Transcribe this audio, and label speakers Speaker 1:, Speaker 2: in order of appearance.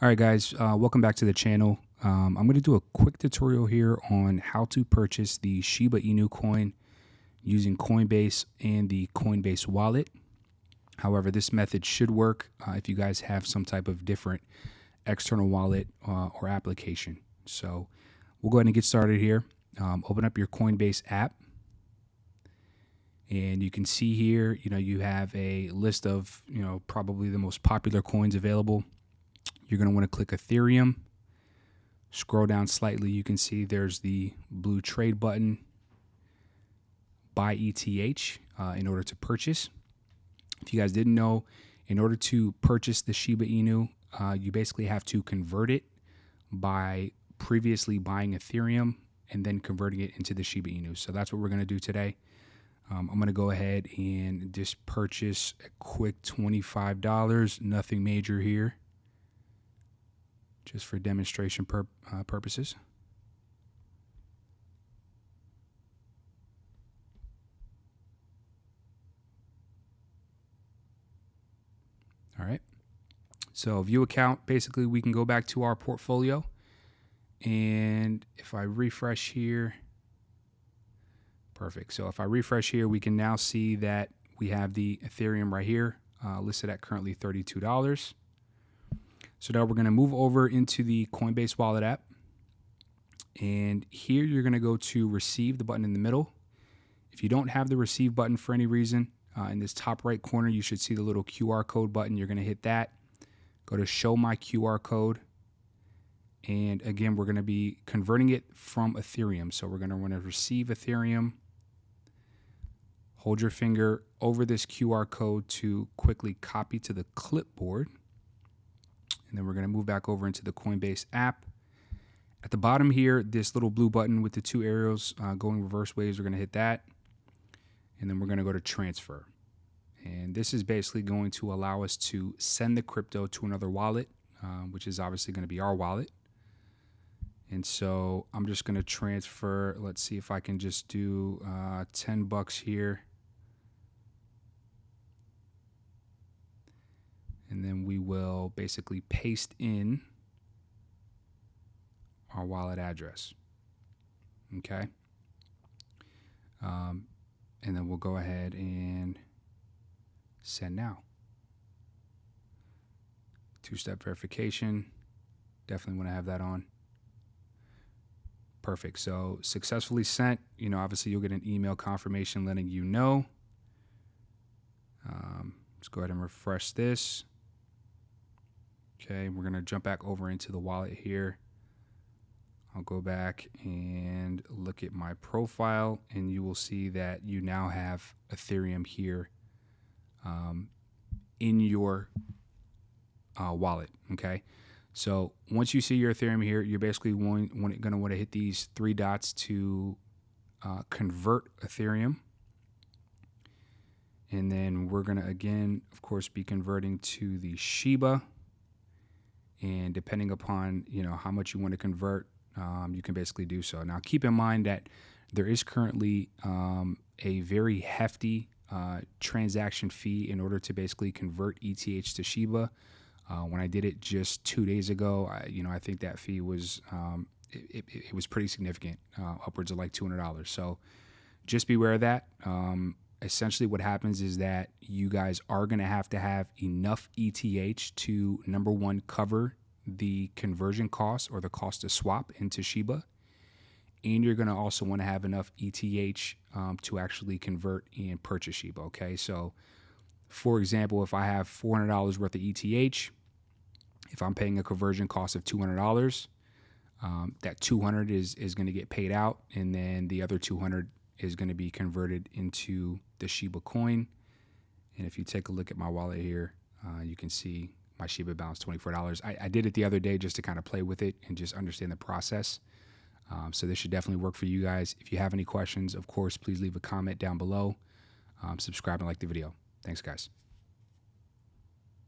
Speaker 1: All right, guys, welcome back to the channel. I'm going to do a quick tutorial here on how to purchase the Shiba Inu coin using Coinbase and the Coinbase wallet. However, this method should work if you guys have some type of different external wallet or application. So we'll go ahead and get started here. Open up your Coinbase app. And you can see here, you have a list of, probably the most popular coins available. You're going to want to click Ethereum. Scroll down slightly. You can see there's the blue trade button. Buy ETH in order to purchase. If you guys didn't know, in order to purchase the Shiba Inu, you basically have to convert it by previously buying Ethereum and then converting it into the Shiba Inu. So that's what we're going to do today. I'm going to go ahead and just purchase a quick $25. Nothing major here. Just for demonstration purposes. All right. So view account, basically we can go back to our portfolio. And if I refresh here, perfect. So if I refresh here, we can now see that we have the Ethereum right here listed at currently $32. So now we're going to move over into the Coinbase Wallet app. And here you're going to go to receive, the button in the middle. If you don't have the receive button for any reason, in this top right corner, you should see the little QR code button. You're going to hit that. Go to show my QR code. And again, we're going to be converting it from Ethereum. So we're going to want to receive Ethereum. Hold your finger over this QR code to quickly copy to the clipboard. And then we're going to move back over into the Coinbase app. At the bottom here, this little blue button with the two arrows going reverse ways, we're going to hit that. And then we're going to go to transfer. And this is basically going to allow us to send the crypto to another wallet, which is obviously going to be our wallet. And so I'm just going to transfer. Let's see if I can just do $10 here. And then we will basically paste in our wallet address. Okay. And then we'll go ahead and send now. Two-step verification. Definitely want to have that on. Perfect. So successfully sent. Obviously you'll get an email confirmation letting you know. Let's go ahead and refresh this. Okay, we're going to jump back over into the wallet here. I'll go back and look at my profile, and you will see that you now have Ethereum here in your wallet. Okay, so once you see your Ethereum here, you're basically going to want to hit these three dots to convert Ethereum. And then we're going to, again, of course, be converting to the Shiba. And depending upon, how much you want to convert, you can basically do so. Now, keep in mind that there is currently a very hefty transaction fee in order to basically convert ETH to Shiba. When I did it just 2 days ago, I think that fee was it was pretty significant, upwards of like $200. So just beware of that. Essentially what happens is that you guys are going to have enough ETH to, number one, cover the conversion cost or the cost to swap into Shiba. And you're going to also want to have enough ETH to actually convert and purchase Shiba. Okay. So for example, if I have $400 worth of ETH, if I'm paying a conversion cost of $200, that 200 is going to get paid out. And then the other 200 is going to be converted into the Shiba coin. And if you take a look at my wallet here, you can see my Shiba balance $24. I did it the other day just to kind of play with it and just understand the process. So this should definitely work for you guys. If you have any questions, of course, please leave a comment down below. Subscribe and like the video. Thanks, guys.